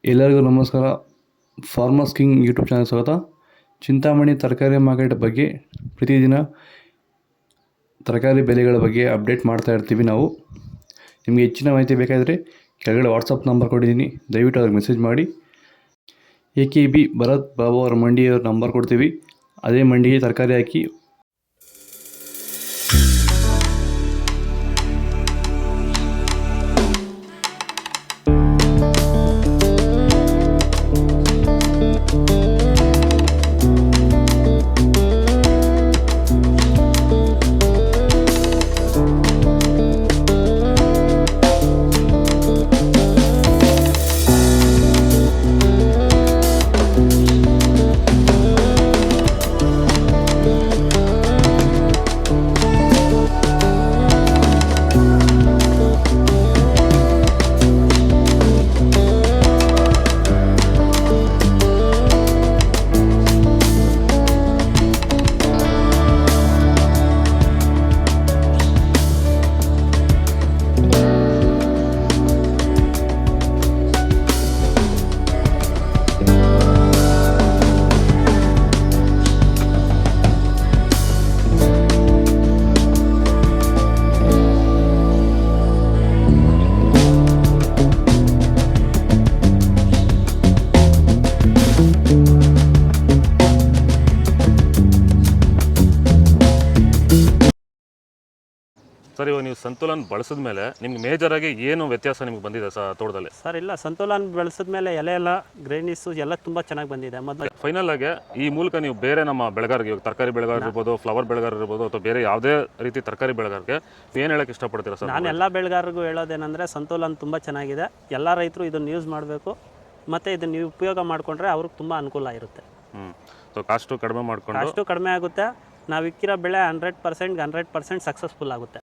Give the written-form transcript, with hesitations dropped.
ಎಲ್ಲರಿಗೂ ನಮಸ್ಕಾರ. Farmers king YouTube channel ಸ್ವಾಗತ. ಚಿಂತಾಮಣಿ ತರಕಾರಿ ಮಾರ್ಕೆಟ್ ಬಗ್ಗೆ ಪ್ರತಿದಿನ ತರಕಾರಿ ಬೆಲೆಗಳ ಬಗ್ಗೆ ಅಪ್ಡೇಟ್ ಮಾಡ್ತಾ ಇರ್ತೀವಿ ನಾವು. ನಿಮಗೆ ಹೆಚ್ಚಿನ ಮಾಹಿತಿ ಬೇಕಾದರೆ ಕೆಳಗಡೆ ವಾಟ್ಸಪ್ ನಂಬರ್ ಕೊಟ್ಟಿದ್ದೀನಿ, ದಯವಿಟ್ಟು ಅವ್ರಿಗೆ ಮೆಸೇಜ್ ಮಾಡಿ. AKB ಭರತ್ ಬಾಬು ಅವರ ಮಂಡಿಯವ್ರ ನಂಬರ್ ಕೊಡ್ತೀವಿ, ಅದೇ ಮಂಡಿಗೆ ತರಕಾರಿ ಹಾಕಿ ಸರ್, ಇವಾಗ ನೀವು ಸಂತುಲನ್ ಬಳಸಿದ ಮೇಲೆ ನಿಮ್ಗೆ ಮೇಜರಾಗಿ ಏನು ವ್ಯತ್ಯಾಸ ನಿಮ್ಗೆ ಬಂದಿದೆ ತೋಟದಲ್ಲಿ? ಸರ್ ಇಲ್ಲ, ಸಂತುಲನ್ ಬೆಳೆಸಿದ ಮೇಲೆ ಎಲೆ ಎಲ್ಲ ಗ್ರೈನಿಸು ಎಲ್ಲ ತುಂಬ ಚೆನ್ನಾಗಿ ಬಂದಿದೆ. ಮೊದಲು ಫೈನಲ್ ಆಗಿ ಈ ಮೂಲಕ ನೀವು ಬೇರೆ ನಮ್ಮ ಬೆಳೆಗಾರರಿಗೆ, ತರಕಾರಿ ಬೆಳೆಗಾರ ಇರ್ಬೋದು, ಫ್ಲವರ್ ಬೆಳೆಗಾರ ಇರ್ಬೋದು, ಅಥವಾ ಬೇರೆ ಯಾವುದೇ ರೀತಿ ತರಕಾರಿ ಬೆಳೆಗಾರರಿಗೆ ಏನು ಹೇಳಕ್ಕೆ ಇಷ್ಟಪಡ್ತೀರಾ ಸರ್? ನಾನು ಎಲ್ಲ ಬೆಳೆಗಾರರಿಗೂ ಹೇಳೋದೇನೆಂದರೆ ಸಂತುಲನ್ ತುಂಬ ಚೆನ್ನಾಗಿದೆ. ಎಲ್ಲ ರೈತರು ಇದನ್ನು ಯೂಸ್ ಮಾಡಬೇಕು, ಮತ್ತು ಇದನ್ನು ನೀವು ಉಪಯೋಗ ಮಾಡಿಕೊಂಡ್ರೆ ಅವ್ರಿಗೆ ತುಂಬ ಅನುಕೂಲ ಇರುತ್ತೆ. ಸೊ ಕಾಸ್ಟು ಕಡಿಮೆ ಮಾಡಿಕೊಂಡು ಅಷ್ಟು ಕಡಿಮೆ ಆಗುತ್ತೆ. ನಾವು ಇಕ್ಕಿರೋ ಬೆಳೆ 100% ಸಕ್ಸಸ್ಫುಲ್ ಆಗುತ್ತೆ.